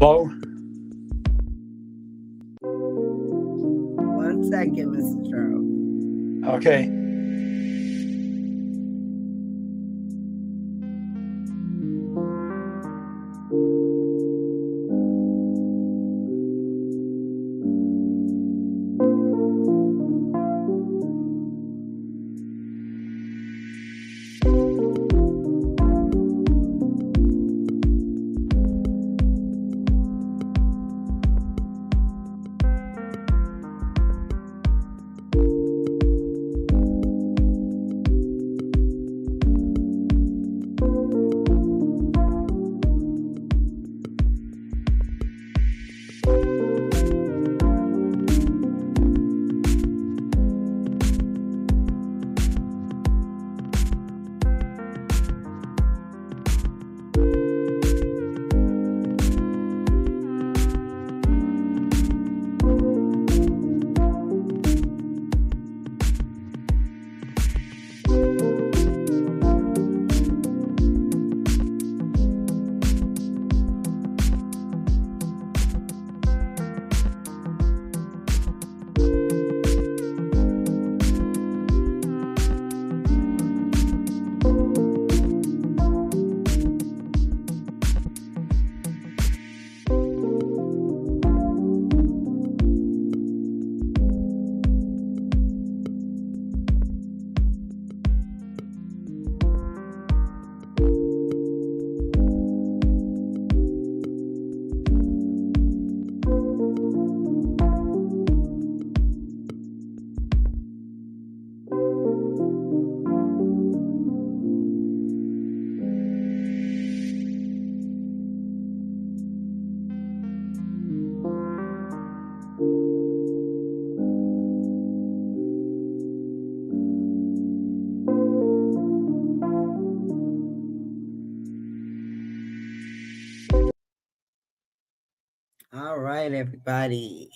Hello? 1 second, Mr. Charles. Okay. All right, everybody.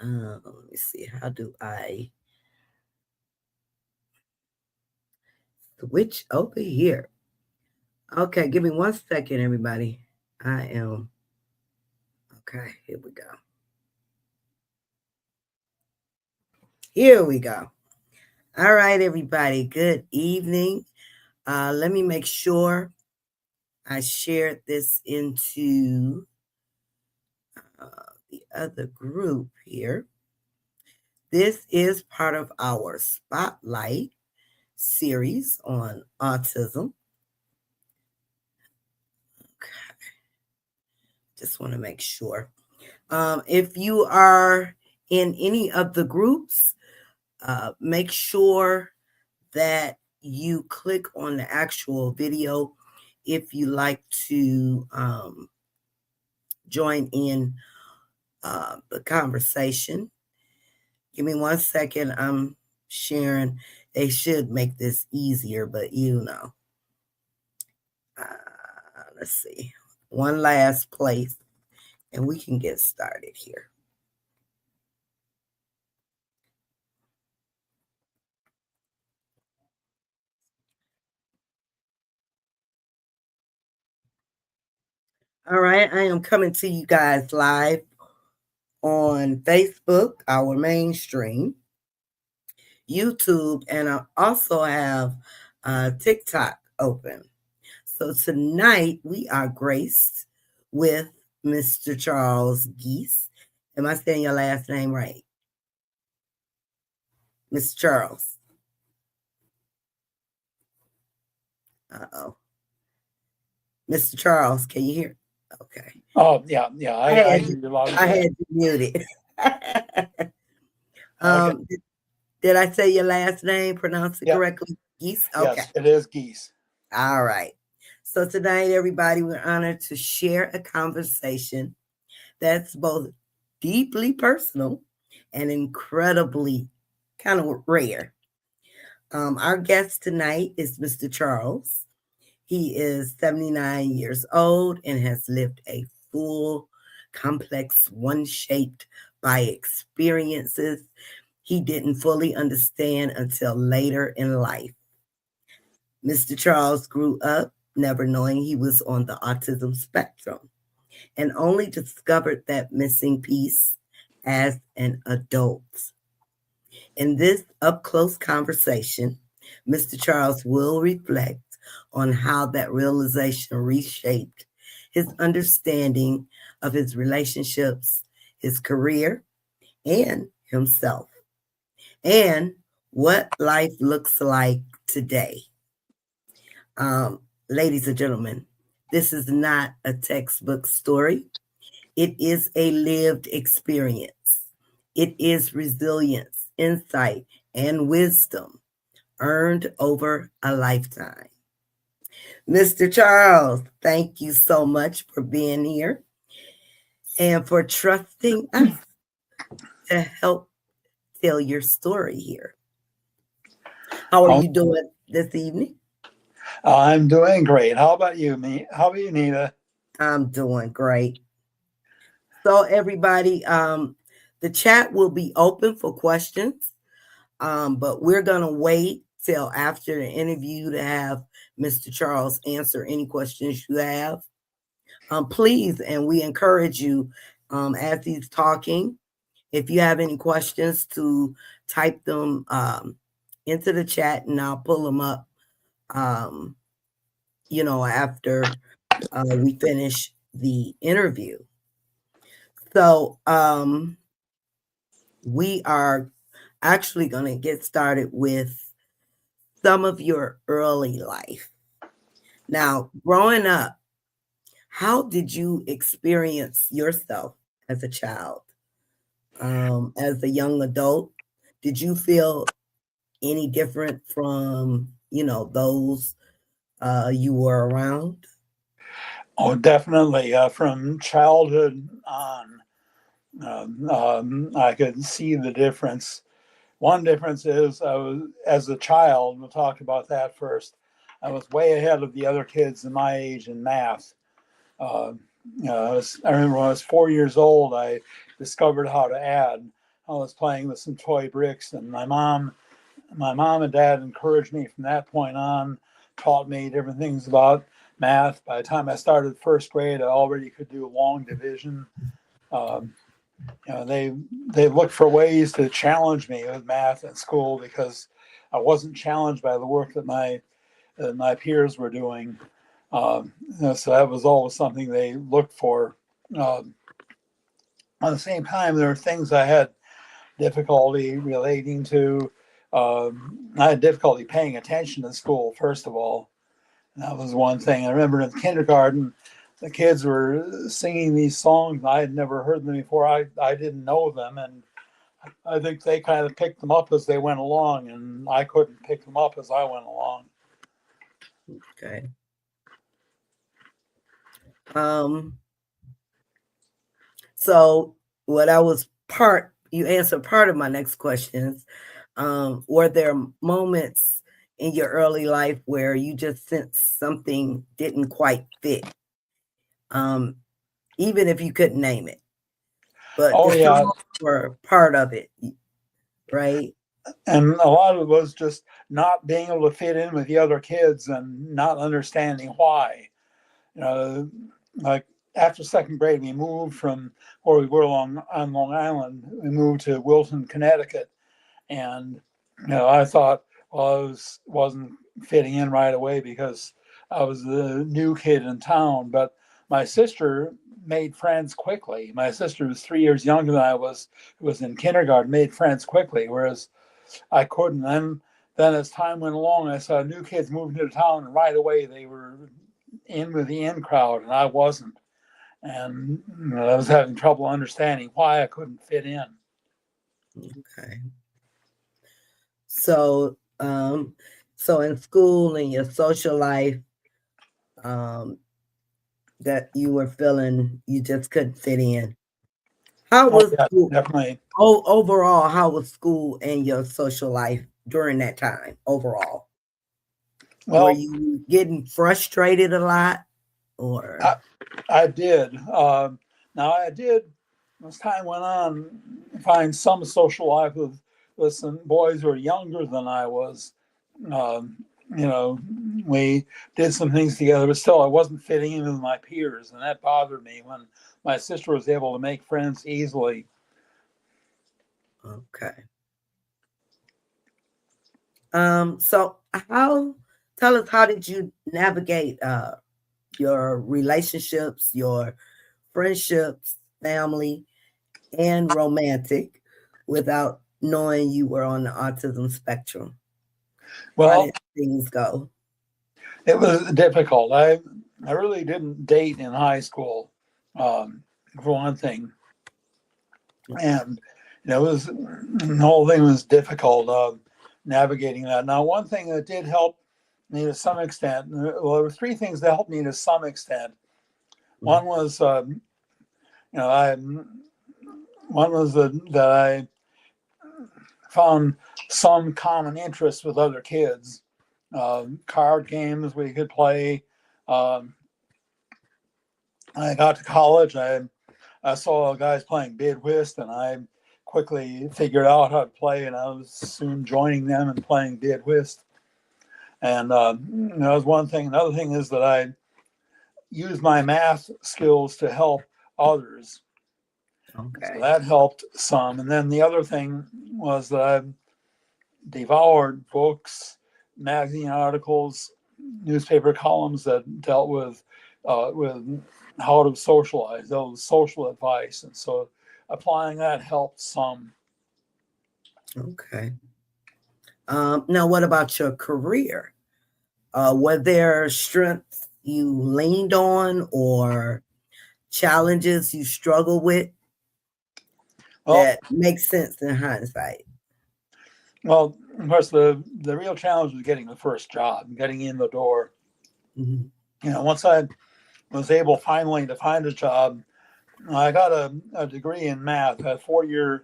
Let me see. How do I switch over here? Okay, give me 1 second, everybody. I am. Okay, here we go. Here we go. All right, everybody. Good evening. Let me make sure I shared this into the other group here. This is part of our Spotlight series on autism. Okay. Just want to make sure. If you are in any of the groups, make sure that you click on the actual video if you like to join in the conversation. Give me 1 second. I'm sharing. They should make this easier, but you know. Let's see. One last place, and we can get started here. All right, I am coming to you guys live on Facebook, our mainstream, YouTube, and I also have TikTok open. So tonight we are graced with Mr. Charles Gies. Am I saying your last name right? Mr. Charles. Uh-oh. Mr. Charles, can you hear? Okay. Oh, yeah. I had hear you loud and I clear. had you muted. Okay. Did I say your last name? Pronounce it Yep. correctly? Gies? Okay. Yes, it is Gies. All right. So tonight, everybody, we're honored to share a conversation that's both deeply personal and incredibly kind of rare. Our guest tonight is Mr. Charles. He is 79 years old and has lived a full, complex, one shaped by experiences he didn't fully understand until later in life. Mr. Charles grew up never knowing he was on the autism spectrum. and only discovered that missing piece as an adult. In this up close conversation, Mr. Charles will reflect on how that realization reshaped his understanding of his relationships, his career, and himself, and what life looks like today. Ladies and gentlemen, this is not a textbook story. It is a lived experience. It is resilience, insight, and wisdom earned over a lifetime. Mr. Charles, thank you so much for being here and for trusting us to help tell your story here. How are you doing this evening? I'm doing great. How about you, How about you, Nita? I'm doing great. So everybody, the chat will be open for questions, but we're going to wait till after the interview to have Mr. Charles answer any questions you have. Please, and we encourage you as he's talking, if you have any questions, to type them into the chat, and I'll pull them up, after we finish the interview. So we are actually going to get started with some of your early life. Now, growing up, how did you experience yourself as a child? As a young adult, did you feel any different from, those you were around? Oh, definitely. From childhood on, I could see the difference. One difference is I was, as a child, we'll talk about that first. I was way ahead of the other kids in my age in math. Uh, I remember when I was 4 years old, I discovered how to add. I was playing with some toy bricks, and my mom and dad encouraged me from that point on, taught me different things about math. By the time I started first grade, I already could do long division. Um, they looked for ways to challenge me with math at school because I wasn't challenged by the work that my peers were doing. So that was always something they looked for. Um, at the same time, there were things I had difficulty relating to. I had difficulty paying attention in school, first of all. That was one thing. I remember in kindergarten, the kids were singing these songs. I had never heard them before. I didn't know them. And I think they kind of picked them up as they went along, and I couldn't pick them up as I went along. Okay. So what I was you answered part of my next questions. Were there moments in your early life where you just sensed something didn't quite fit? Even if you couldn't name it. But Oh, the yeah. songs were part of it, right? And a lot of it was just not being able to fit in with the other kids and not understanding why. Like after second grade, we moved from where we were on Long Island. We moved to Wilton, Connecticut, and I thought, well, I wasn't fitting in right away because I was the new kid in town. But my sister made friends quickly. My sister was 3 years younger than I was, who was in kindergarten, made friends quickly, whereas I couldn't. Then as time went along, I saw new kids moving to town, and right away they were in with the in crowd, and I wasn't. And I was having trouble understanding why I couldn't fit in. Okay. So, so in school and your social life, that you were feeling you just couldn't fit in. How was school? Definitely. Overall, how was school and your social life during that time overall? Well, were you getting frustrated a lot, or? I did. Now I did, as time went on, find some social life with some boys who were younger than I was. we did some things together, but still I wasn't fitting in with my peers, and that bothered me when my sister was able to make friends easily. Okay. So tell us, how did you navigate your relationships, your friendships, family, and romantic without knowing you were on the autism spectrum? How Well, did things go? it was difficult. I really didn't date in high school, for one thing, and it was the whole thing was difficult navigating that. Now, one thing that did help me to some extent, well, there were three things that helped me to some extent. One was, I one was that I found some common interests with other kids, card games we could play. Um, I got to college. I saw guys playing bid whist, and I quickly figured out how to play, and I was soon joining them and playing bid whist. And that was one thing. Another thing is that I used my math skills to help others. Okay. So that helped some. And then the other thing was that I devoured books, magazine articles, newspaper columns that dealt with how to socialize, those social advice, and so applying that helped some. Okay. Now, what about your career? Were there strengths you leaned on or challenges you struggle with Well, that makes sense in hindsight? well, of course, the real challenge was getting the first job, getting in the door. Mm-hmm. Once I was able finally to find a job, I got a degree in math. I had 4 years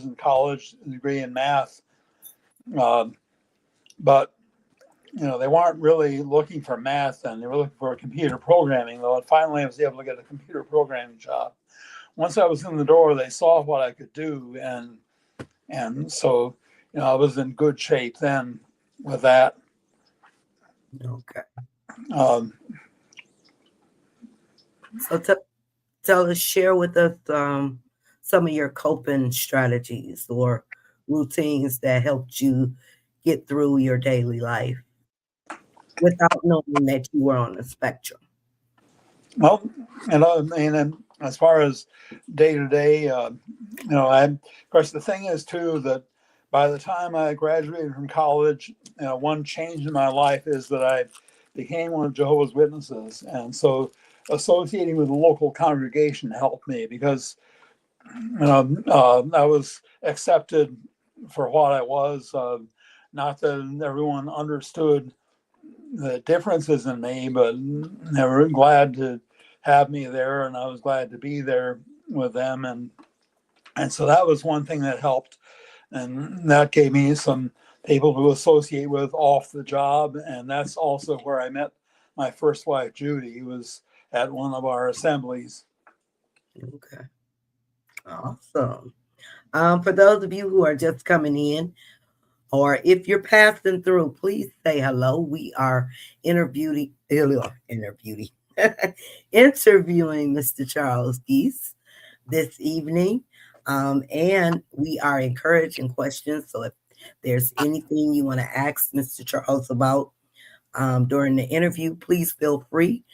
in college, a degree in math, but they weren't really looking for math then. They were looking for computer programming, though. And finally, I was able to get a computer programming job. Once I was in the door, they saw what I could do, and so I was in good shape then with that. Okay. Um, So tell us, share with us some of your coping strategies or routines that helped you get through your daily life without knowing that you were on the spectrum. well, I mean, as far as day to day, of course, the thing is too that by the time I graduated from college, one change in my life is that I became one of Jehovah's Witnesses, and so associating with the local congregation helped me because I was accepted for what I was. Not that everyone understood the differences in me, but they were glad to have me there, and I was glad to be there with them, and so that was one thing that helped, and that gave me some people to associate with off the job, and that's also where I met my first wife, Judy, was at one of our assemblies. Okay. Awesome. For those of you who are just coming in, or if you're passing through, please say hello. We are interviewing interviewing Mr. Charles Gies this evening. And we are encouraging questions. So if there's anything you want to ask Mr. Charles about during the interview, please feel free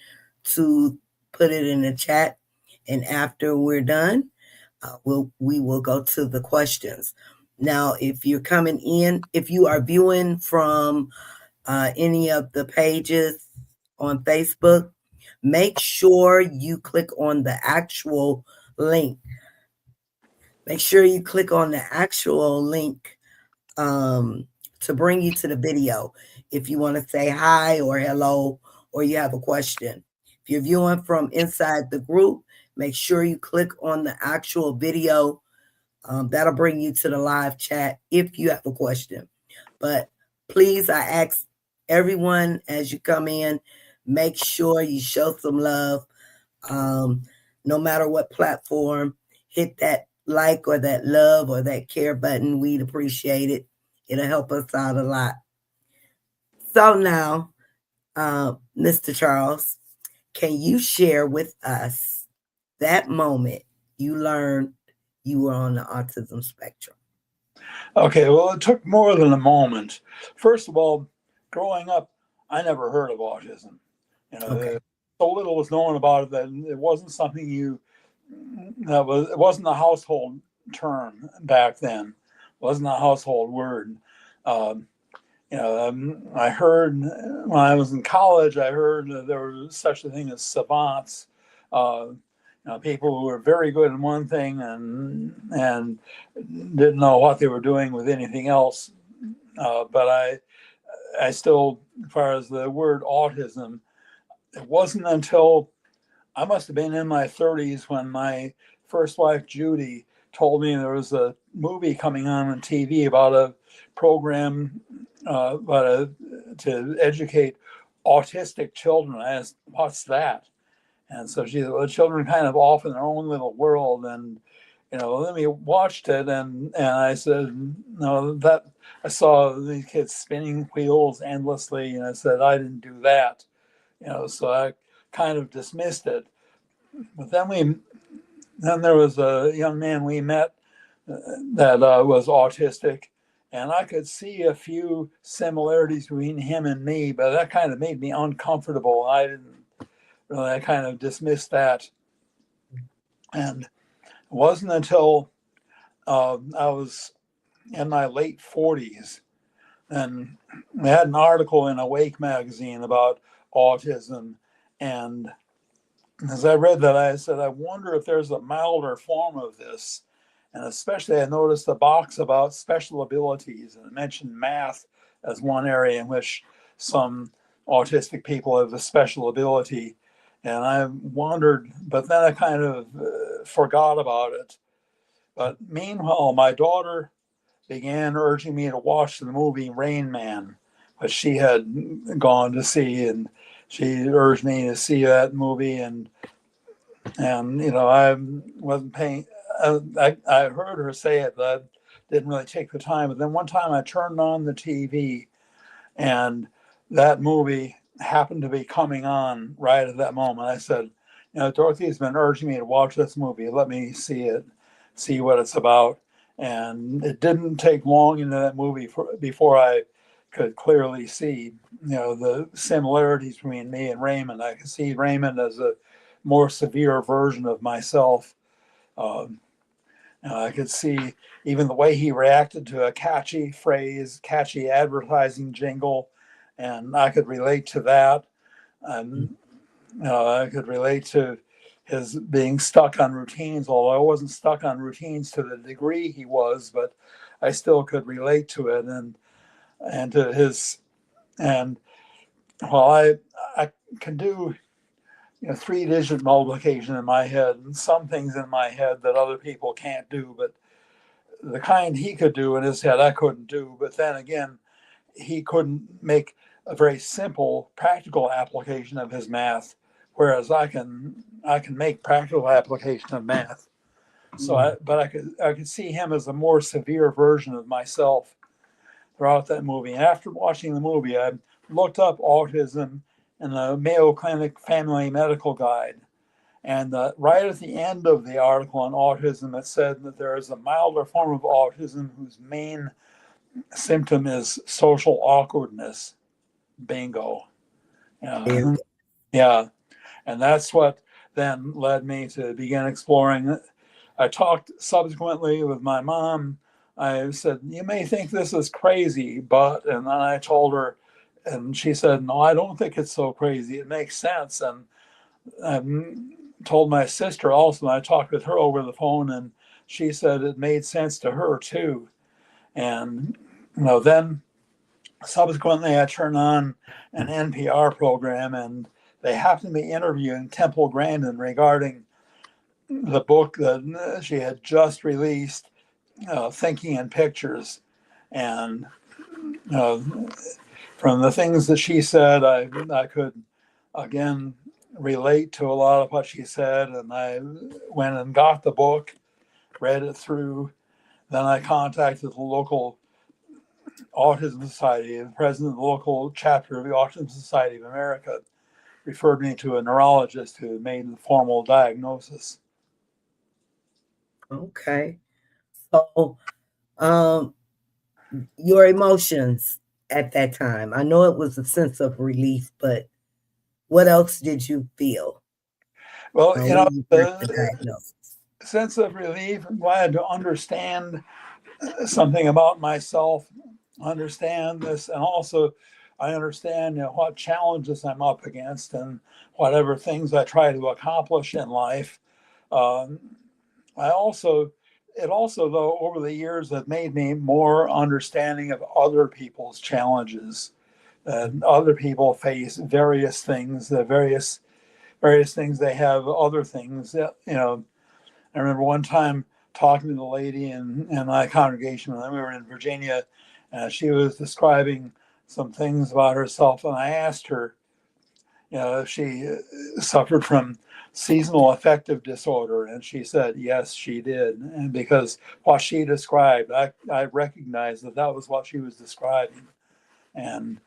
to put it in the chat. And after we're done, we will go to the questions. Now, if you're coming in, if you are viewing from any of the pages on Facebook, make sure you click on the actual link. Make sure you click on the actual link to bring you to the video if you want to say hi or hello or you have a question. If you're viewing from inside the group, make sure you click on the actual video. That'll bring you to the live chat if you have a question. But please, I ask everyone as you come in, make sure you show some love. No matter what platform, hit that like or that love or that care button. We'd appreciate it. It'll help us out a lot. So now, Mr. Charles, can you share with us that moment you learned you were on the autism spectrum? Okay, well, it took more than a moment. First of all, growing up, I never heard of autism. Okay. So little was known about it that it wasn't something it wasn't a household term back then. It wasn't a household word. Um, I heard when I was in college, I heard that there was such a thing as savants. Uh, people who were very good in one thing and didn't know what they were doing with anything else. But I still, as far as the word autism, it wasn't until I must have been in my 30s when my first wife, Judy, told me there was a movie coming on TV about a program to educate autistic children. I asked, what's that? And so she said, well, the children kind of off in their own little world. And, then we watched it and I said, no, that I saw these kids spinning wheels endlessly. And I said, I didn't do that, so I kind of dismissed it. But then there was a young man we met that was autistic, and I could see a few similarities between him and me, but that kind of made me uncomfortable. I kind of dismissed that, and it wasn't until I was in my late 40s, and we had an article in Awake magazine about autism, and as I read that, I said, I wonder if there's a milder form of this. And especially, I noticed a box about special abilities, and it mentioned math as one area in which some autistic people have a special ability. And I wondered, but then I kind of forgot about it. But meanwhile, my daughter began urging me to watch the movie Rain Man, which she had gone to see, and she urged me to see that movie. And I wasn't paying. I heard her say it, but I didn't really take the time. But then one time I turned on the TV, and that movie happened to be coming on right at that moment. I said, Dorothy's been urging me to watch this movie. Let me see it, see what it's about. And it didn't take long into that movie before I could clearly see, the similarities between me and Raymond. I could see Raymond as a more severe version of myself. Um, I could see even the way he reacted to a catchy phrase, catchy advertising jingle, and I could relate to that. And I could relate to his being stuck on routines, although I wasn't stuck on routines to the degree he was, but I still could relate to it and to his and while I can do 3-digit multiplication in my head and some things in my head that other people can't do, but the kind he could do in his head I couldn't do. But then again, he couldn't make a very simple practical application of his math, whereas I can make practical application of math. So I could see him as a more severe version of myself throughout that movie. And after watching the movie, I looked up autism in the Mayo Clinic Family Medical Guide. And right at the end of the article on autism, it said that there is a milder form of autism whose main symptom is social awkwardness. Bingo. Yeah. Yeah. And that's what then led me to begin exploring. I talked subsequently with my mom. I said, you may think this is crazy, but, and then I told her, and she said, no, I don't think it's so crazy. It makes sense. And I told my sister also, and I talked with her over the phone, and she said it made sense to her too. And, then subsequently I turned on an NPR program, and they happened to be interviewing Temple Grandin regarding the book that she had just released, Thinking in Pictures. And uh, from the things that she said, I could again relate to a lot of what she said. And I went and got the book, read it through. Then I contacted the local Autism Society, the president of the local chapter of the Autism Society of America, referred me to a neurologist who made the formal diagnosis. Okay. So, um, your emotions at that time. I know it was a sense of relief, but what else did you feel Well, when you got the the diagnosis? sense of relief, I'm glad to understand something about myself, understand this, and also I understand what challenges I'm up against and whatever things I try to accomplish in life. Um, I also, it also, though, over the years have made me more understanding of other people's challenges. Other people face various things, the various things they have, other things that, I remember one time talking to the lady in my congregation when we were in Virginia. She was describing some things about herself, and I asked her, if she suffered from seasonal affective disorder, and she said yes, she did. And because what she described, I recognized that was what she was describing, and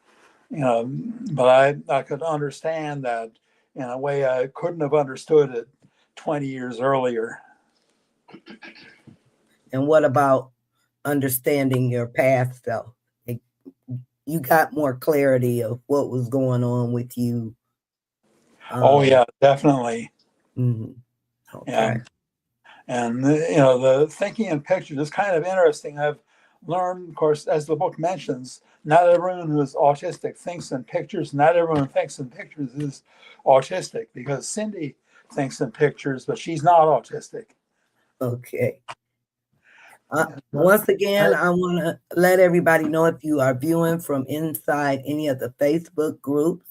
but I could understand that in a way I couldn't have understood it 20 years earlier. And what about understanding your past self? Like, you got more clarity of what was going on with you. Oh yeah, definitely. Mhm. Yeah. Okay. And the thinking in pictures is kind of interesting. I've learned, of course, as the book mentions, not everyone who is autistic thinks in pictures. Not everyone who thinks in pictures is autistic, because Cindy thinks in pictures, but she's not autistic. Okay. Yeah. Once again, I want to let everybody know, if you are viewing from inside any of the Facebook groups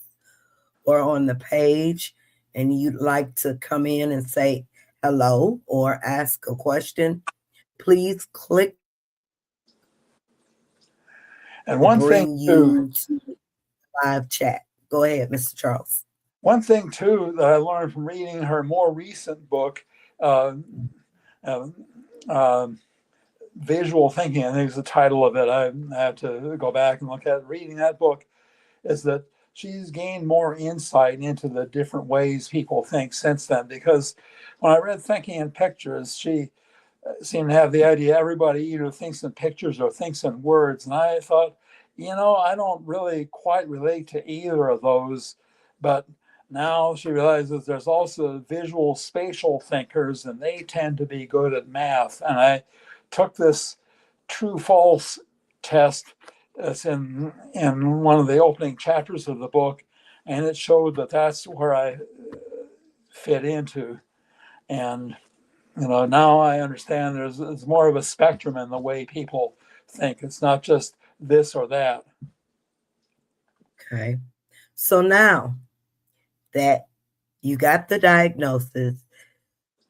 or on the page and you'd like to come in and say hello or ask a question, please click And to one thing bring too, you to live chat. Go ahead, Mr. Charles. that I learned from reading her more recent book, uh, uh, uh, Visual Thinking, I think is the title of it. I have to go back and look at it. Reading that book is that she's gained more insight into the different ways people think since then. Because when I read Thinking in Pictures, she seemed to have the idea everybody either thinks in pictures or thinks in words. And I thought, I don't really quite relate to either of those. But now she realizes there's also visual spatial thinkers, and they tend to be good at math. And I took this true false test that's in one of the opening chapters of the book, and it showed that that's where I fit into. And now I understand there's more of a spectrum in the way people think. It's not just this or that. Okay. So now that you got the diagnosis,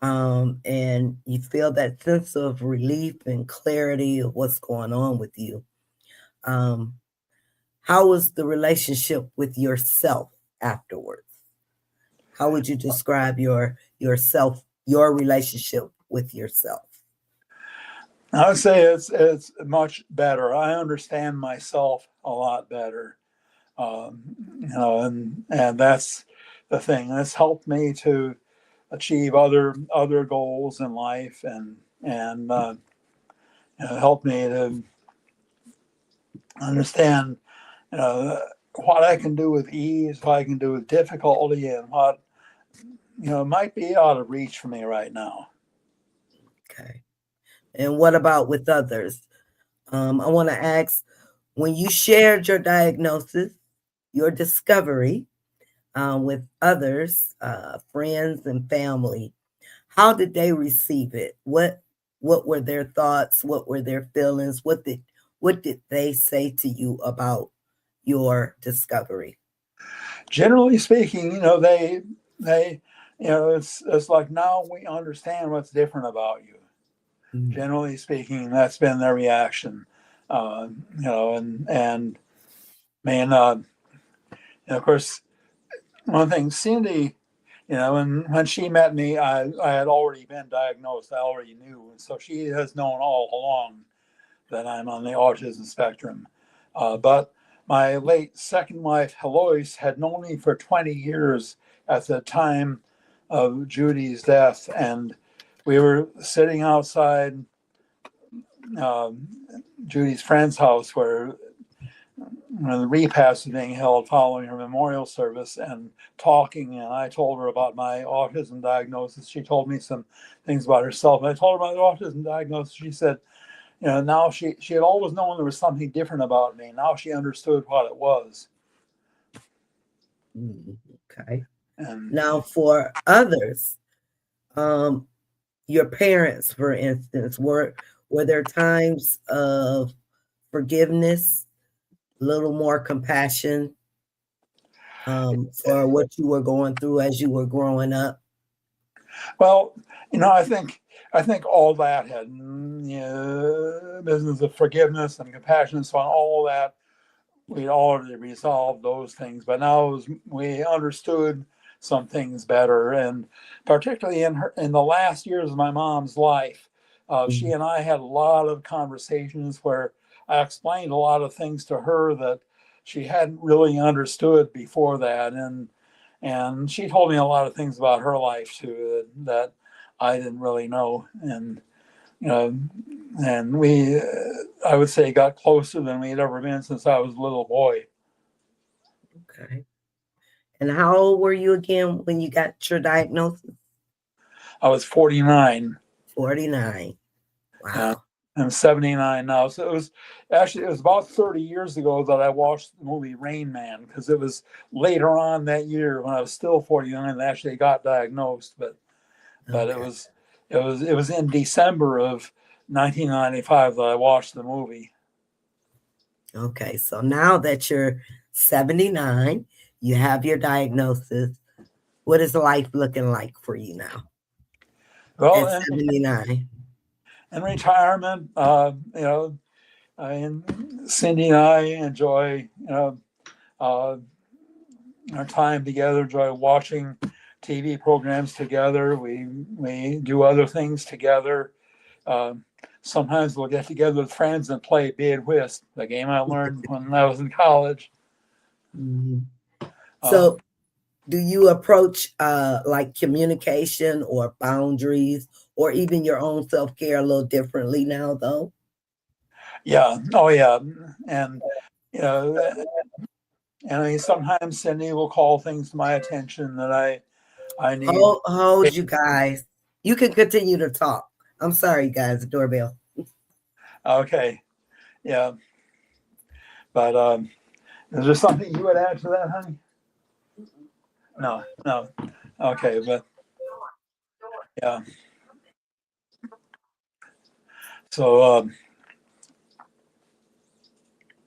and you feel that sense of relief and clarity of what's going on with you, how was the relationship with yourself afterwards? How would you describe yourself, your relationship with yourself? I would say it's much better. I understand myself a lot better, and that's the thing. It's helped me to achieve other goals in life, and helped me to understand what I can do with ease, what I can do with difficulty, and what might be out of reach for me right now. Okay. And what about with others? I want to ask, when you shared your diagnosis, your discovery, with others, friends and family, how did they receive it? What were their thoughts? What were their feelings? What did they say to you about your discovery? Generally speaking, they it's like, now we understand what's different about you. Mm. Generally speaking, that's been their reaction. And man, and of course, one thing, Cindy, when she met me, I had already been diagnosed. I already knew, and so she has known all along that I'm on the autism spectrum. But my late second wife, Heloise, had known me for 20 years at the time of Judy's death. And we were sitting outside um, Judy's friend's house where the repast was being held following her memorial service and talking. And I told her about my autism diagnosis. She told me some things about herself. And I told her about the autism diagnosis. She said, now she had always known there was something different about me. Now she understood what it was. Okay. And Now, for others, your parents, for instance, were there times of forgiveness, a little more compassion for what you were going through as you were growing up? well, I think all that had business of forgiveness and compassion and so on. All that we'd already resolved those things, but now we understood some things better, and particularly in the last years of my mom's life, she and I had a lot of conversations where I explained a lot of things to her that she hadn't really understood before that, and she told me a lot of things about her life too that I didn't really know, and and we, I would say, got closer than we'd ever been since I was a little boy. Okay. And how old were you again when you got your diagnosis? I was 49. 49. Wow. I'm 79 now. So it was about 30 years ago that I watched the movie Rain Man, because it was later on that year when I was still 49 and actually got diagnosed. But Okay. it was in December of 1995 that I watched the movie. Okay. So now that you're 79, you have your diagnosis. What is life looking like for you now Well, at 79? in retirement, and Cindy and I enjoy, our time together, enjoy watching TV programs together. We do other things together. Sometimes we'll get together with friends and play bid whist, the game I learned when I was in college. Mm-hmm. So, do you approach like communication or boundaries or even your own self-care a little differently now, though? Yeah. Oh, yeah. And you know, and I mean, sometimes Cindy will call things to my attention that I need. Hold you guys. You can continue to talk. I'm sorry, guys. The doorbell. Okay. Yeah. But is there something you would add to that, honey? No. Okay. But yeah. So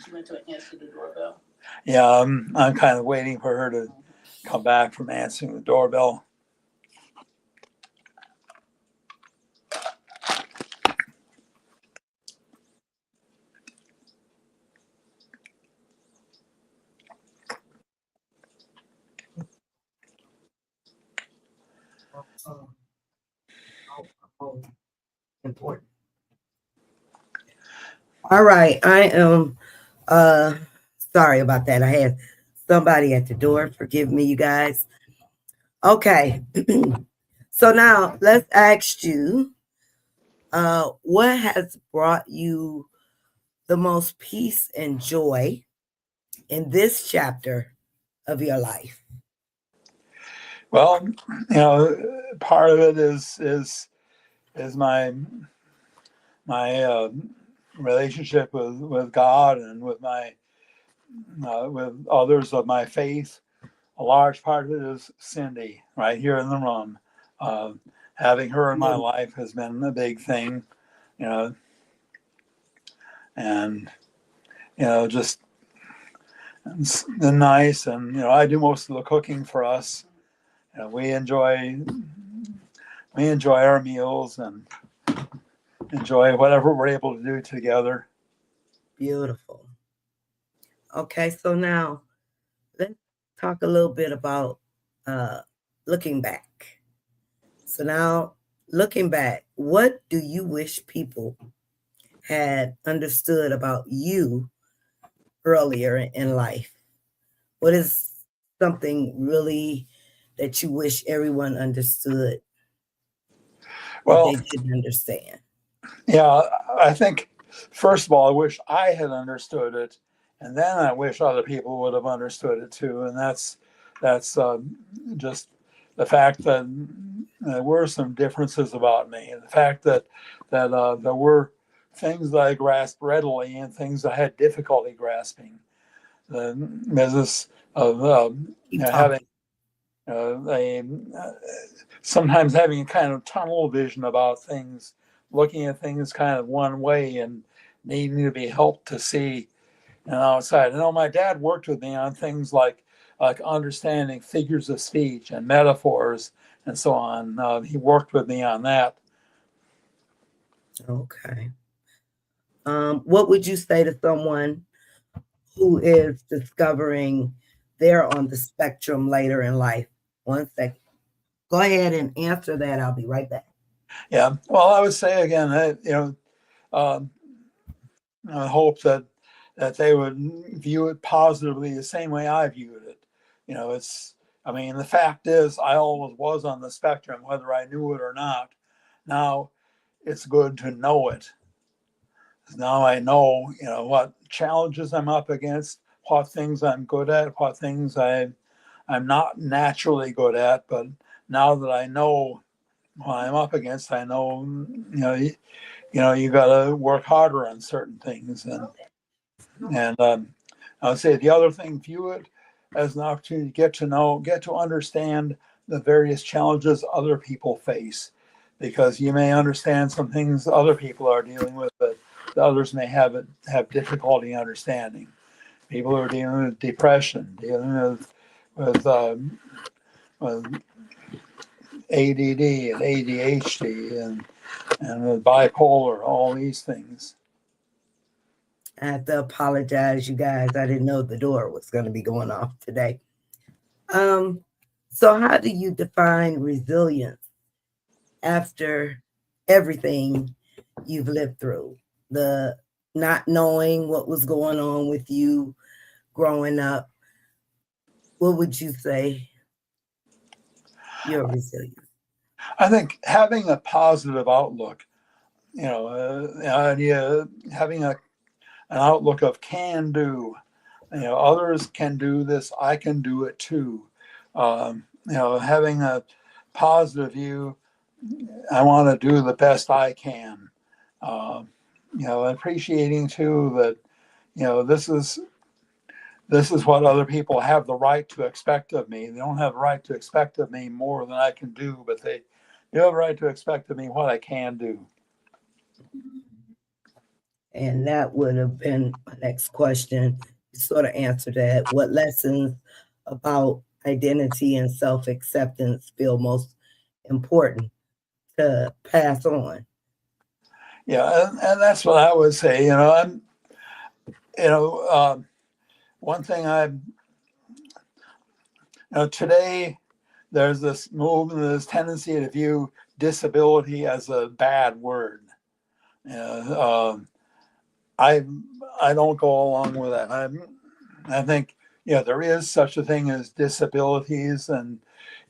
She went to answer the doorbell. yeah, I'm kind of waiting for her to come back from answering the doorbell. Important. All right. I am sorry about that. I had somebody at the door. Forgive me, you guys. Okay. So now let's ask you what has brought you the most peace and joy in this chapter of your life? Well, part of it is my relationship with God and with my with others of my faith. A large part of it is Cindy right here in the room. Having her in my life has been a big thing, and just the nice, and I do most of the cooking for us. We enjoy our meals and enjoy whatever we're able to do together. Beautiful. Okay, so now let's talk a little bit about looking back. So now, looking back, what do you wish people had understood about you earlier in life? What is something really that you wish everyone understood that Well, they didn't understand? yeah, I think, first of all, I wish I had understood it, and then I wish other people would have understood it too. And that's just the fact that there were some differences about me, and the fact that there were things that I grasped readily and things I had difficulty grasping. The business of Keep having talking. a sometimes having a kind of tunnel vision about things, looking at things kind of one way and needing to be helped to see outside. I know my dad worked with me on things like understanding figures of speech and metaphors and so on. He worked with me on that. Okay. What would you say to someone who is discovering they're on the spectrum later in life? One second. Go ahead and answer that. I'll be right back. Yeah. Well, I would say again, um, I hope that they would view it positively the same way I viewed it. I mean, the fact is, I always was on the spectrum, whether I knew it or not. Now, it's good to know it. Now I know, what challenges I'm up against, what things I'm good at, what things I'm not naturally good at. But now that I know what I'm up against, I know, you got to work harder on certain things. And I would say the other thing, view it as an opportunity to get to understand the various challenges other people face, because you may understand some things other people are dealing with, but the others may have difficulty understanding. People who are dealing with depression, dealing with ADD and ADHD and with bipolar, all these things. I have to apologize, you guys. I didn't know the door was going to be going off today. So how do you define resilience after everything you've lived through? The not knowing what was going on with you growing up. What would you say your resilience? I think having a positive outlook, having an outlook of can do. Others can do this. I can do it too. Having a positive view. I want to do the best I can. Appreciating too that this is what other people have the right to expect of me. They don't have the right to expect of me more than I can do, but they do have the right to expect of me what I can do. And that would have been my next question. You sort of answered that. What lessons about identity and self-acceptance feel most important to pass on? Yeah, and that's what I would say. One thing today there's this movement, this tendency to view disability as a bad word. I don't go along with that. I think there is such a thing as disabilities, and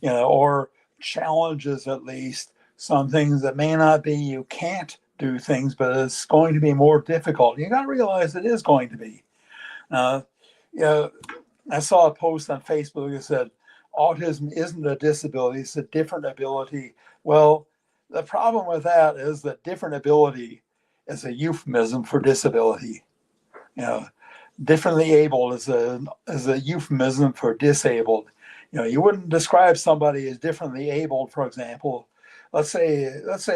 or challenges, at least some things that may not be you can't do things, but it's going to be more difficult. You got to realize it is going to be. Uh, I saw a post on Facebook that said autism isn't a disability; it's a different ability. Well, the problem with that is that different ability is a euphemism for disability. You know, differently abled is a euphemism for disabled. You wouldn't describe somebody as differently abled, for example. Let's say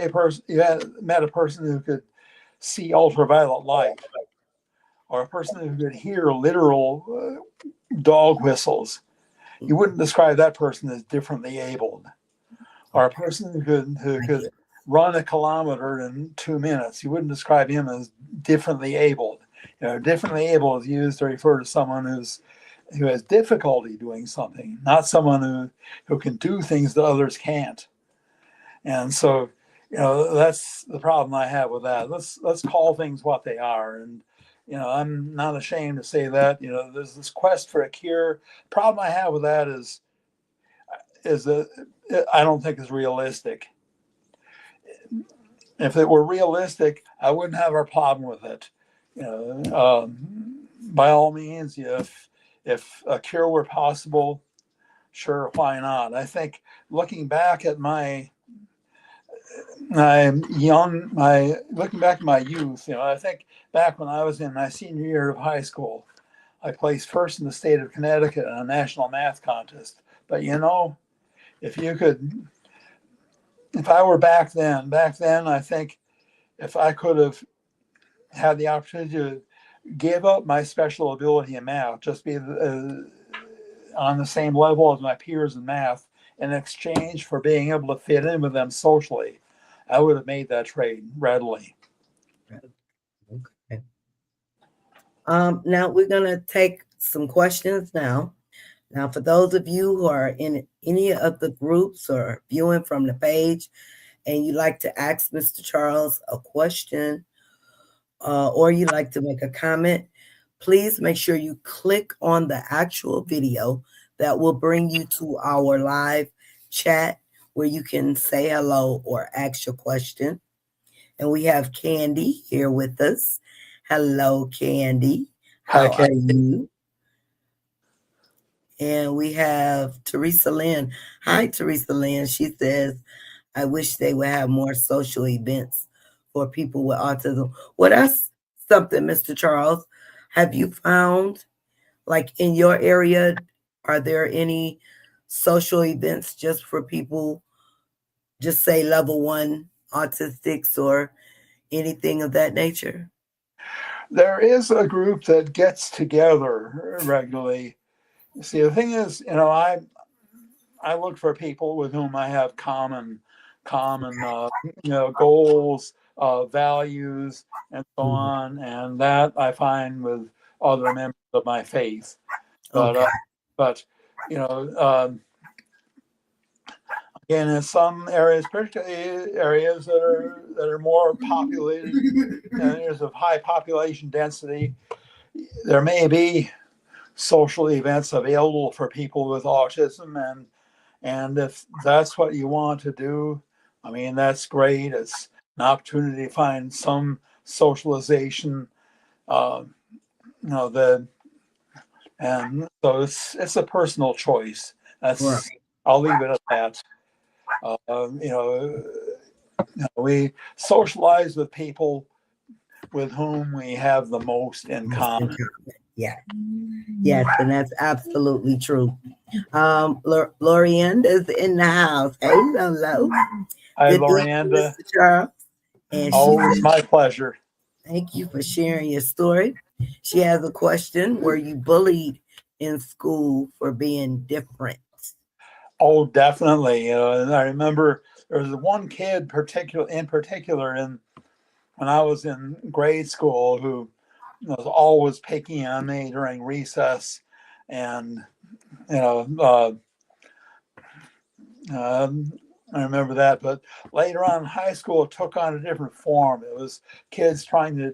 a person you had met a person who could see ultraviolet light, or a person who could hear literal dog whistles. You wouldn't describe that person as differently abled. Or a person who could run a kilometer in 2 minutes. You wouldn't describe him as differently abled. Differently able is used to refer to someone who has difficulty doing something, not someone who can do things that others can't. And so, that's the problem I have with that. Let's call things what they are, and I'm not ashamed to say that. There's this quest for a cure. Problem I have with that is that I don't think it's realistic. If it were realistic, I wouldn't have a problem with it. By all means, if a cure were possible, sure, why not? I think looking back at looking back at my youth, I think back when I was in my senior year of high school, I placed first in the state of Connecticut in a national math contest. But if you could, if I were back then, I think if I could have had the opportunity to give up my special ability in math, just be on the same level as my peers in math, in exchange for being able to fit in with them socially, I would have made that trade readily. Okay. Now we're going to take some questions now. Now, for those of you who are in any of the groups or viewing from the page and you'd like to ask Mr. Charles a question or you'd like to make a comment, please make sure you click on the actual video that will bring you to our live chat where you can say hello or ask your question. And we have Candy here with us. Hello, Candy. How Hi, are you? And we have Teresa Lynn. Hi, Teresa Lynn. She says, I wish they would have more social events for people with autism. Well, that's something, Mr. Charles. Have you found, like in your area, are there any social events just for people, just say level 1 autistics or anything of that nature? There is a group that gets together regularly. See, the thing is, I look for people with whom I have common goals, values, and so on, and that I find with other members of my faith. But Okay. Again, in some areas, particularly areas that are more populated, areas of high population density, there may be social events available for people with autism, and if that's what you want to do, I mean, that's great. It's an opportunity to find some socialization, and so it's a personal choice. Right. I'll leave it at that. We socialize with people with whom we have the most in common. Yeah. Yes, and that's absolutely true. Lorianda is in the house. Hey, Lolo. Hi, Good evening, Lorianda. Mr. Charles. And she Always says, my pleasure. thank you for sharing your story. She has a question. Were you bullied in school for being different? Oh, definitely. And I remember there was one kid in particular when I was in grade school who was always picking on me during recess, and you know, I remember that. But later on in high school, it took on a different form. It was kids trying to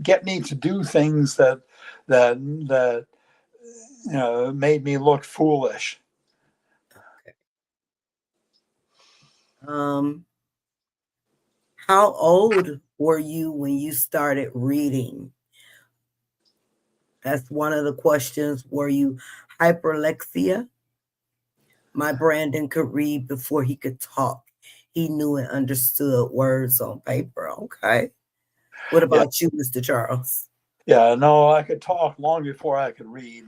get me to do things that made me look foolish. How old were you when you started reading? That's one of the questions. Were you hyperlexia? My Brandon could read before he could talk. He knew and understood words on paper. Okay. What about you, Mr. Charles? Yeah, no, I could talk long before I could read.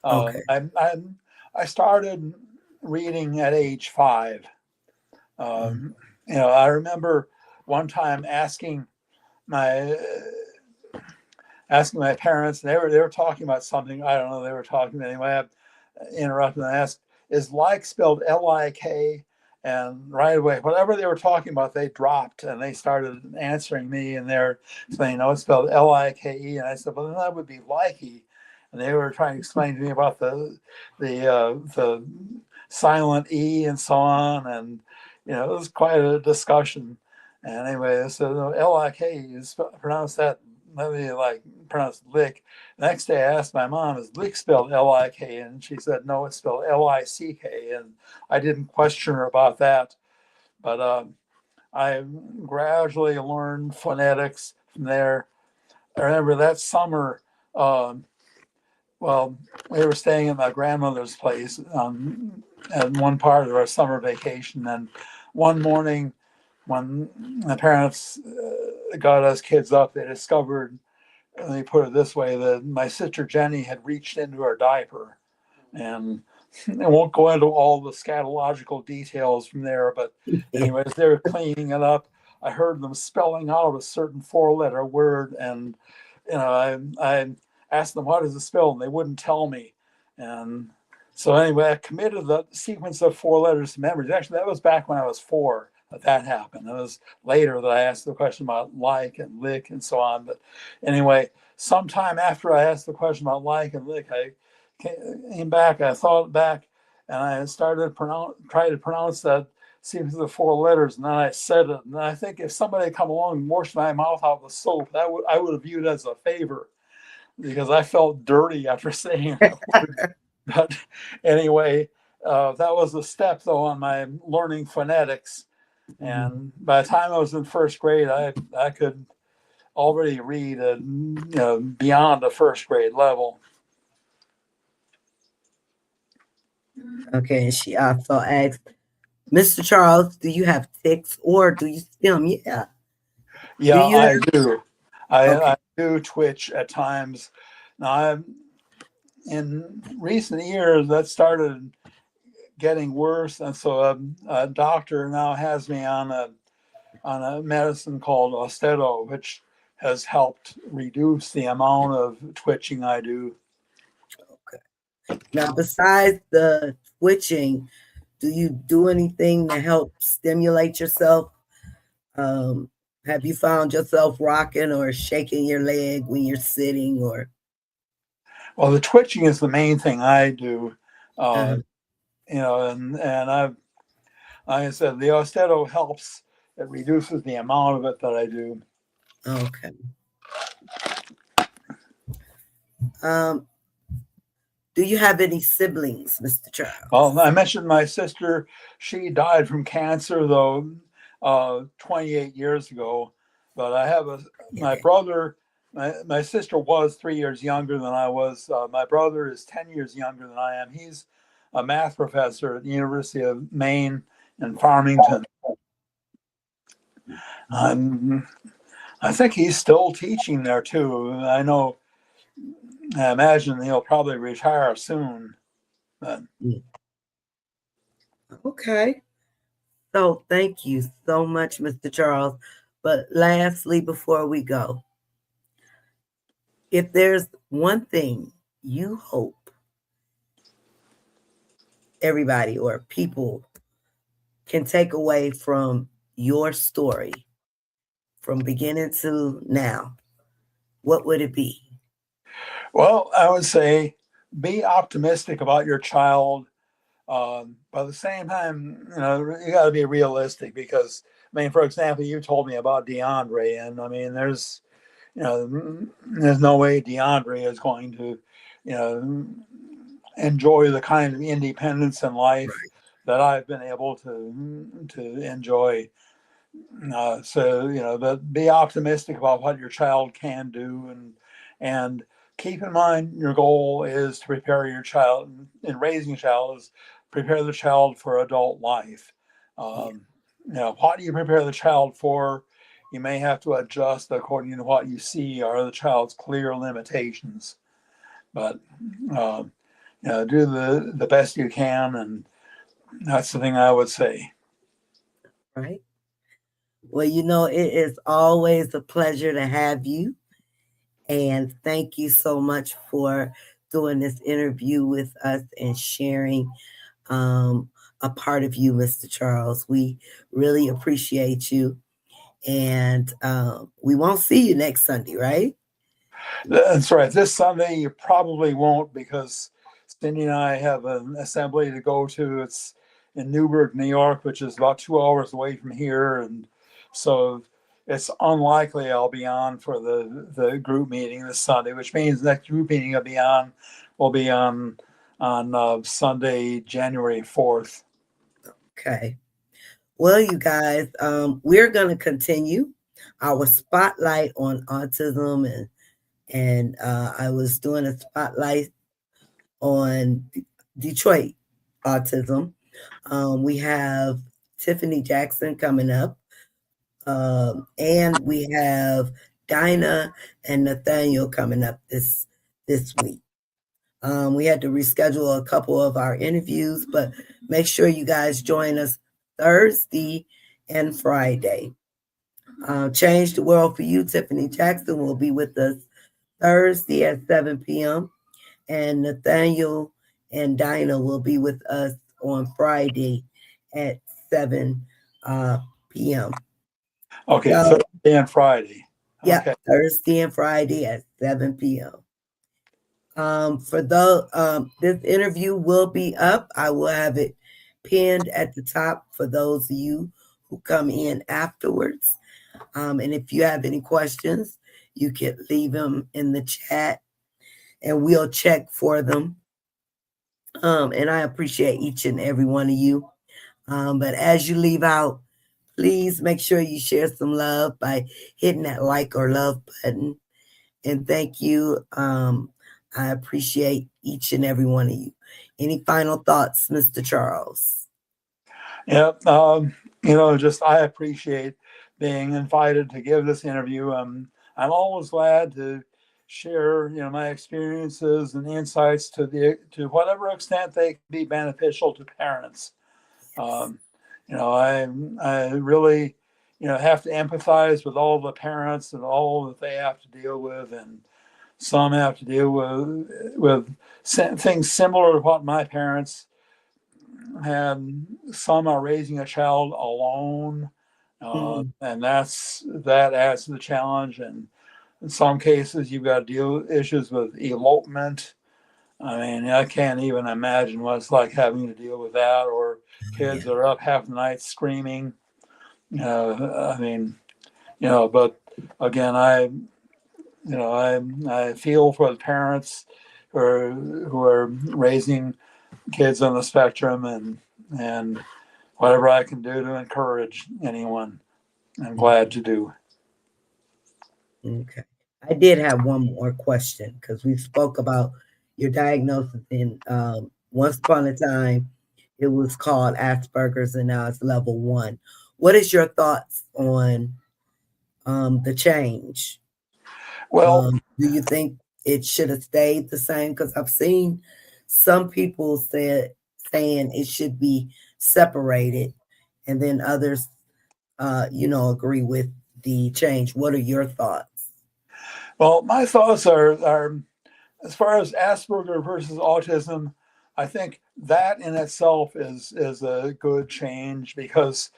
Okay. I started reading at age 5. I remember one time asking my parents, and they were talking about something. I don't know. They were talking anyway. I interrupted and asked, "Is like spelled Lik?" And right away, whatever they were talking about, they dropped and they started answering me, and they're saying, "No, it's spelled Like." And I said, "Well, then that would be likey." And they were trying to explain to me about the silent E and so on, and it was quite a discussion. And anyway, so Lik is pronounced that maybe like pronounced lick. The next day I asked my mom, is lick spelled L-I-K? And she said, no, it's spelled L-I-C-K. And I didn't question her about that. But I gradually learned phonetics from there. I remember that summer, well, we were staying at my grandmother's place at one part of our summer vacation. And one morning, when the parents got us kids up, they discovered, let me put it this way, that my sister Jenny had reached into her diaper. And I won't go into all the scatological details from there, but anyways, they were cleaning it up. I heard them spelling out a certain 4-letter word, and I asked them, what does it spell? And they wouldn't tell me. And so anyway, I committed the sequence of 4 letters to memory. Actually, that was back when I was 4 that happened. It was later that I asked the question about like and lick and so on. But anyway, sometime after I asked the question about like and lick, I came back, I thought back, and I started try to pronounce that sequence of the 4 letters, and then I said it. And I think if somebody had come along and washed my mouth out with soap, I would have viewed it as a favor, because I felt dirty after saying that word. But anyway, that was a step, though, on my learning phonetics. And by the time I was in first grade, I could already read beyond the first grade level. Okay, and she also asked, Mr. Charles, do you have tics or do you stim? Yeah. Yeah, Do you I do. Okay. I do twitch at times. Now, in recent years, that started getting worse, and so a doctor now has me on a medicine called Austedo, which has helped reduce the amount of twitching I do. Now, besides the twitching, do you do anything to help stimulate yourself? Have you found yourself rocking or shaking your leg when you're sitting or? Well, the twitching is the main thing I do. Uh, And I've, like I said, the Austedo helps. It reduces the amount of it that I do. Okay. Do you have any siblings, Mr. Charles? Well, I mentioned my sister. She died from cancer, though, 28 years ago. But I have my brother. My sister was 3 years younger than I was. My brother is 10 years younger than I am. He's a math professor at the University of Maine in Farmington. I think he's still teaching there too. I imagine he'll probably retire soon. But. Okay. So thank you so much, Mr. Charles. But lastly, before we go, if there's one thing you hope everybody or people can take away from your story from beginning to now, what would it be? Well, I would say be optimistic about your child. But at the same time, you got to be realistic, because, I mean, for example, you told me about DeAndre, and I mean, there's no way DeAndre is going to, enjoy the kind of independence in life that I've been able to enjoy. But be optimistic about what your child can do, and keep in mind your goal is to prepare your child in raising a child is prepare the child for adult life. What do you prepare the child for? You may have to adjust according to what you see are the child's clear limitations, but do the best you can, and that's the thing I would say. Right. Well, it is always a pleasure to have you. And thank you so much for doing this interview with us and sharing a part of you, Mr. Charles. We really appreciate you. And we won't see you next Sunday, right? That's right. This Sunday you probably won't, because Cindy and I have an assembly to go to. It's in Newburgh, New York, which is about 2 hours away from here. And so it's unlikely I'll be on for the group meeting this Sunday, which means the next group meeting will be on Sunday, January 4th. Okay. Well, you guys, we're going to continue our spotlight on autism, and I was doing a spotlight on Detroit autism. We have Tiffany Jackson coming up, and we have Dinah and Nathaniel coming up this week. We had to reschedule a couple of our interviews, but make sure you guys join us Thursday and Friday. Change the World for You, Tiffany Jackson will be with us Thursday at 7 p.m. And Nathaniel and Dinah will be with us on Friday at 7 p.m. Okay, So, Thursday and Friday. Yeah, Okay. Thursday and Friday at 7 p.m. For this interview will be up. I will have it pinned at the top for those of you who come in afterwards. And if you have any questions, you can leave them in the chat and we'll check for them. And I appreciate each and every one of you. But as you leave out, please make sure you share some love by hitting that like or love button. And thank you. I appreciate each and every one of you. Any final thoughts, Mr. Charles? Yeah, just I appreciate being invited to give this interview. I'm always glad to share, my experiences and insights to whatever extent they can be beneficial to parents. I really, have to empathize with all the parents and all that they have to deal with, and some have to deal with things similar to what my parents had. Some are raising a child alone, and that adds to the challenge. And in some cases, you've got to deal with issues with elopement. I mean, I can't even imagine what it's like having to deal with that, or kids that are up half the night screaming. I mean, but again, I feel for the parents who are raising kids on the spectrum, and whatever I can do to encourage anyone, I'm glad to do. Okay. I did have one more question because we spoke about your diagnosis in once upon a time it was called Asperger's and now it's level 1. What is your thoughts on the change? Well, do you think it should have stayed the same? Because I've seen some people saying it should be separated, and then others, agree with the change. What are your thoughts? well, my thoughts are as far as Asperger versus autism. I think that in itself is a good change because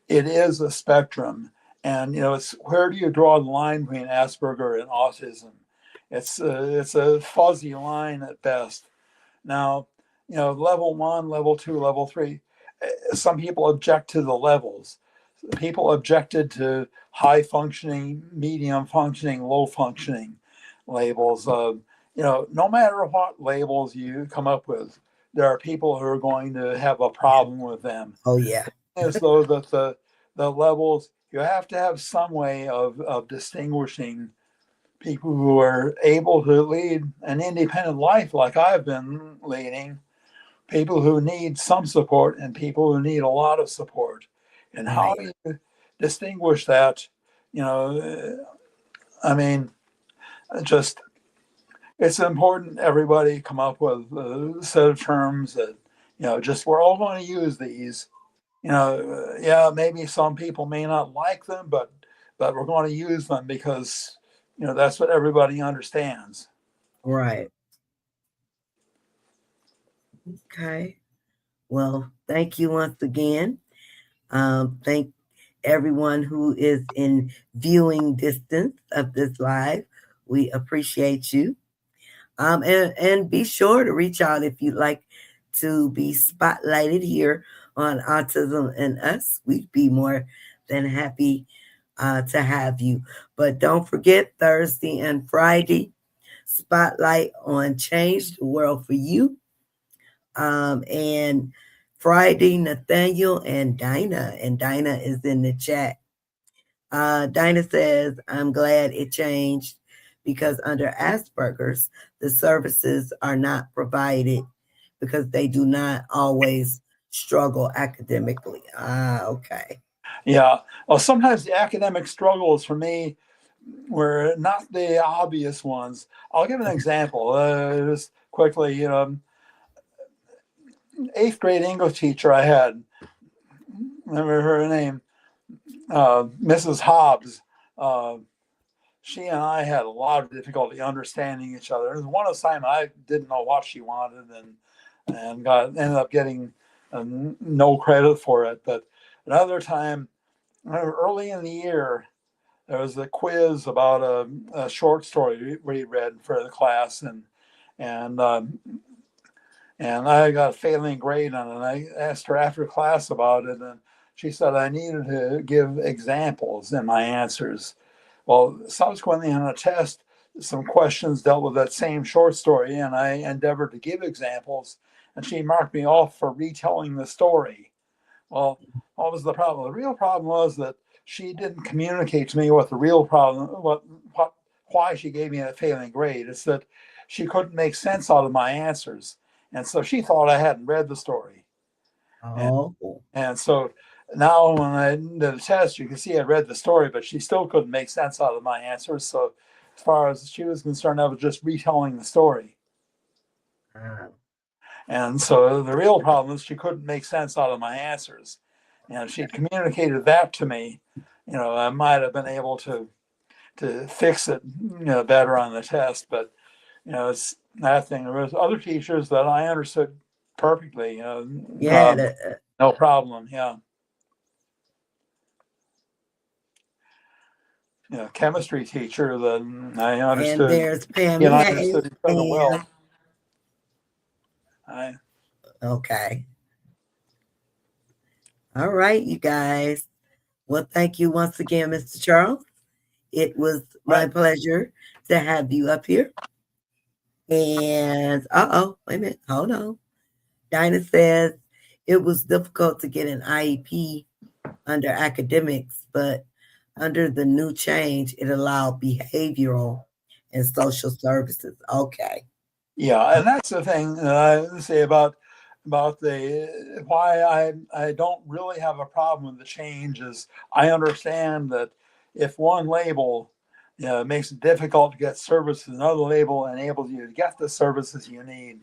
it is a spectrum, and it's where do you draw the line between Asperger and autism? It's a fuzzy line at best. Now, level 1, level 2, level 3. Some people object to the levels. People objected to high functioning, medium functioning, low functioning labels. No matter what labels you come up with, there are people who are going to have a problem with them. Oh yeah. As though that the levels, you have to have some way of distinguishing people who are able to lead an independent life like I've been leading, people who need some support and people who need a lot of support. And how do you distinguish that? I mean, just it's important everybody come up with a set of terms that, just we're all going to use these. Maybe some people may not like them, but we're going to use them because, that's what everybody understands. Right. Okay. Well, thank you once again. Thank everyone who is in viewing distance of this live. We appreciate you. And be sure to reach out if you'd like to be spotlighted here on Autism and Us. We'd be more than happy to have you. But don't forget Thursday and Friday, spotlight on Change the World for You. And Friday, Nathaniel and Dinah is in the chat. Dinah says, I'm glad it changed because under Asperger's, the services are not provided because they do not always struggle academically. Okay. Yeah. Well, sometimes the academic struggles for me were not the obvious ones. I'll give an example. Just quickly, eighth grade English teacher I had, remember her name, Mrs. Hobbs. She and I had a lot of difficulty understanding each other. There was one assignment I didn't know what she wanted, and ended up getting no credit for it. But another time, early in the year, there was a quiz about a short story we read for the class, and I got a failing grade on it. And I asked her after class about it, and she said I needed to give examples in my answers. Well, subsequently on a test, some questions dealt with that same short story, and I endeavored to give examples, and she marked me off for retelling the story. Well, what was the problem? The real problem was that she didn't communicate to me what the real problem, why she gave me a failing grade. It's that she couldn't make sense out of my answers, and so she thought I hadn't read the story. Oh. And so now when I did the test, you can see I read the story, but she still couldn't make sense out of my answers. So as far as she was concerned, I was just retelling the story. And so the real problem is she couldn't make sense out of my answers. And if she'd communicated that to me, I might have been able to fix it, better on the test. But, it's that thing. There was other teachers that I understood perfectly. No problem. Yeah. Chemistry teacher that I understood. And there's Pam. I understood each other well. Okay. All right, you guys. Well, thank you once again, Mr. Charles. It was my pleasure to have you up here. And wait a minute, hold on. Dinah says it was difficult to get an IEP under academics, but under the new change, it allowed behavioral and social services. Okay. Yeah, and that's the thing that I say about the why I don't really have a problem with the change is I understand that if one label makes it difficult to get services, another label enables you to get the services you need.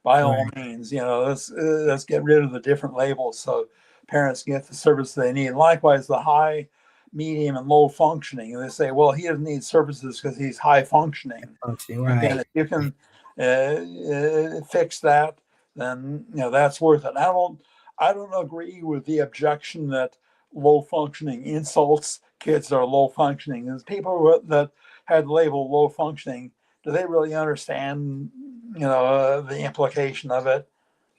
By all means, let's get rid of the different labels so parents get the service they need. Likewise, the high, medium, and low functioning. And they say, well, he doesn't need services because he's high functioning. Again, if you can fix that, then that's worth it. I don't agree with the objection that low functioning insults kids that are low functioning. There's people that had labeled low functioning. Do they really understand the implication of it?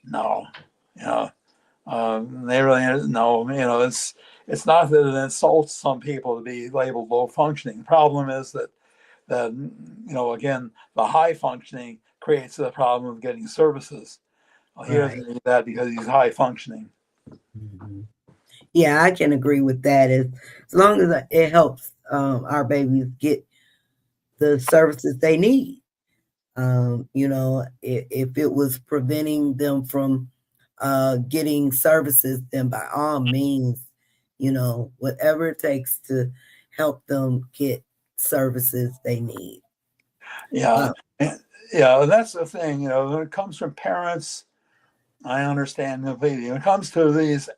No. They really no. It's not that it insults some people to be labeled low functioning. The problem is that again, the high functioning creates the problem of getting services. Well, he doesn't need that because he's high functioning. Mm-hmm. Yeah, I can agree with that. As long as it helps our babies get the services they need. If it was preventing them from getting services, then by all means, whatever it takes to help them get services they need. Yeah. Yeah, that's the thing, when it comes from parents, I understand completely. When it comes to these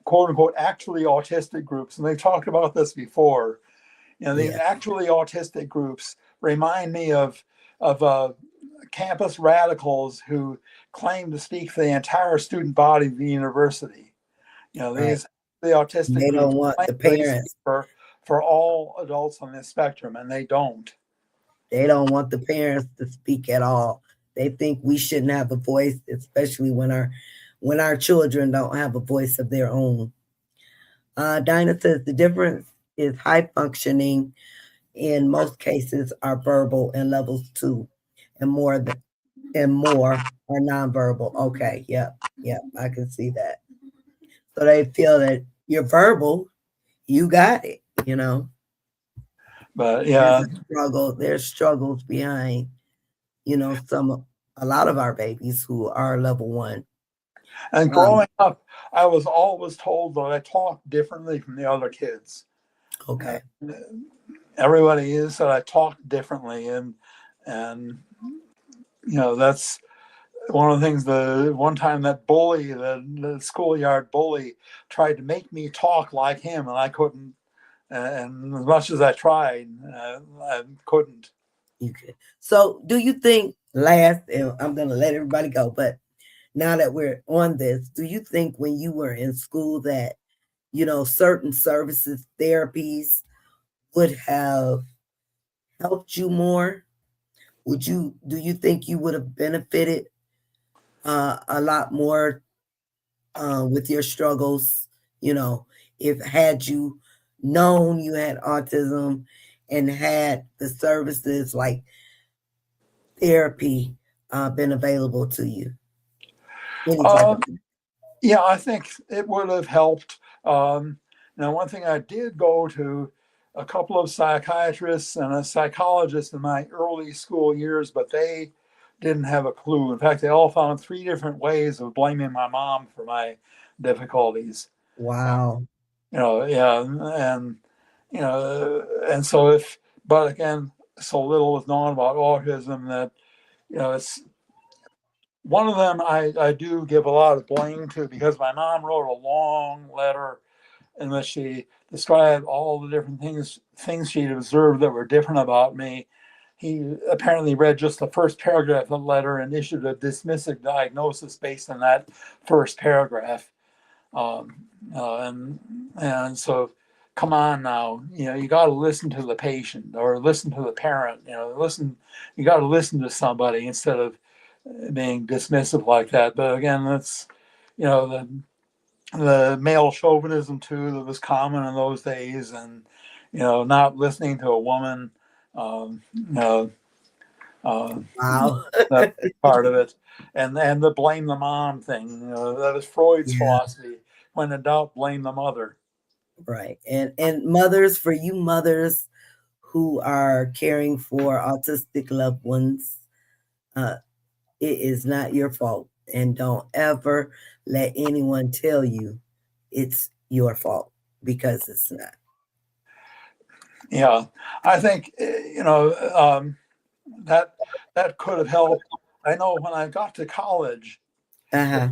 quote unquote actually autistic groups, and they talked about this before, these actually autistic groups remind me of campus radicals who claim to speak for the entire student body of the university. These the autistic they groups don't want the parents for all adults on this spectrum, and they don't. They don't want the parents to speak at all. They think we shouldn't have a voice, especially when our children don't have a voice of their own. Dinah says the difference is high functioning. In most cases, are verbal, and levels 2 and more are nonverbal. Okay, yep, I can see that. So they feel that you're verbal, you got it. But There's yeah, a struggle. There's struggles behind, a lot of our babies who are level 1. and growing up, I was always told that I talked differently from the other kids. Okay. Everybody said I talked differently, and that's one of the things. The one time that bully, the schoolyard bully, tried to make me talk like him, and I couldn't. And as much as I tried, I couldn't. You could. So, do you think and I'm going to let everybody go, but now that we're on this, do you think when you were in school that, certain services, therapies would have helped you more? Do you think you would have benefited a lot more with your struggles, if had you known you had autism and had the services like therapy been available to you? Any type of Yeah, I think it would have helped. Now, one thing, I did go to a couple of psychiatrists and a psychologist in my early school years, but they didn't have a clue. In fact, they all found 3 different ways of blaming my mom for my difficulties. Wow. Yeah, and so but again, so little is known about autism that, it's one of them I do give a lot of blame to, because my mom wrote a long letter in which she described all the different things she'd observed that were different about me. He apparently read just the first paragraph of the letter and issued a dismissive diagnosis based on that first paragraph. And so, come on now, you got to listen to the patient or listen to the parent. You got to listen to somebody instead of being dismissive like that. But again, that's the male chauvinism too that was common in those days, and not listening to a woman. Um, Wow. that's part of it, and the blame the mom thing. That was Freud's Yeah. philosophy. When in doubt, blame the mother. Right. And mothers, for you mothers who are caring for autistic loved ones, it is not your fault. And don't ever let anyone tell you it's your fault, because it's not. Yeah, I think that could have helped. I know when I got to college, Uh-huh.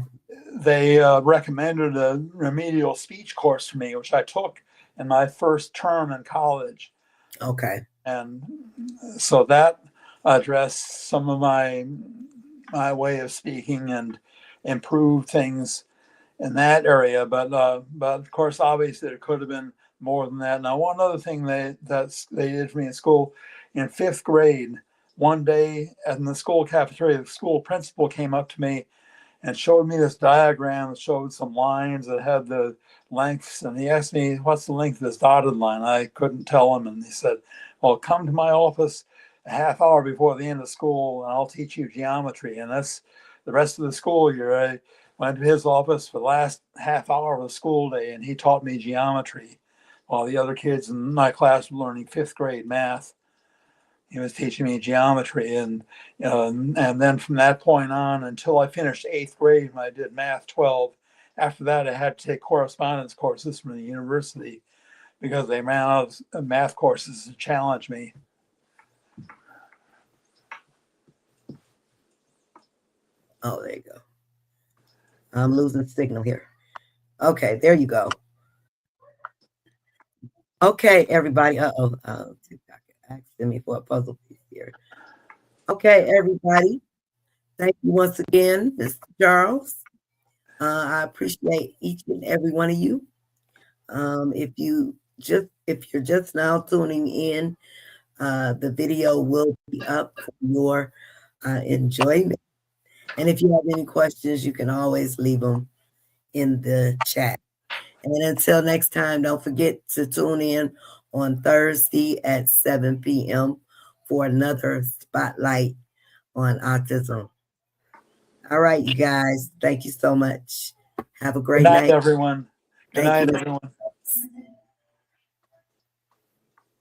they recommended a remedial speech course for me, which I took in my first term in college. Okay. And so that addressed some of my way of speaking and improved things in that area. But of course, obviously, it could have been more than that. Now, one other thing they did for me in school, in 5th grade, one day in the school cafeteria, the school principal came up to me and showed me this diagram that showed some lines that had the lengths. And he asked me, "What's the length of this dotted line?" I couldn't tell him. And he said, "Well, come to my office a half hour before the end of school and I'll teach you geometry." And that's the rest of the school year. I went to his office for the last half hour of the school day, and he taught me geometry while the other kids in my class were learning 5th grade math. He was teaching me geometry, and then from that point on until I finished 8th grade, when I did math 12. After that, I had to take correspondence courses from the university because they ran out of math courses to challenge me. Oh, there you go. I'm losing signal here. Okay, there you go. Okay, everybody. TikTok asking me for a puzzle piece here. Okay, everybody. Thank you once again, Mr. Charles. I appreciate each and every one of you. If you're just now tuning in, the video will be up for your enjoyment. And if you have any questions, you can always leave them in the chat. And until next time, don't forget to tune in on Thursday at 7 p.m. for another spotlight on autism. All right, you guys. Thank you so much. Have a Good great night, night. everyone. Good Thank night, you. everyone.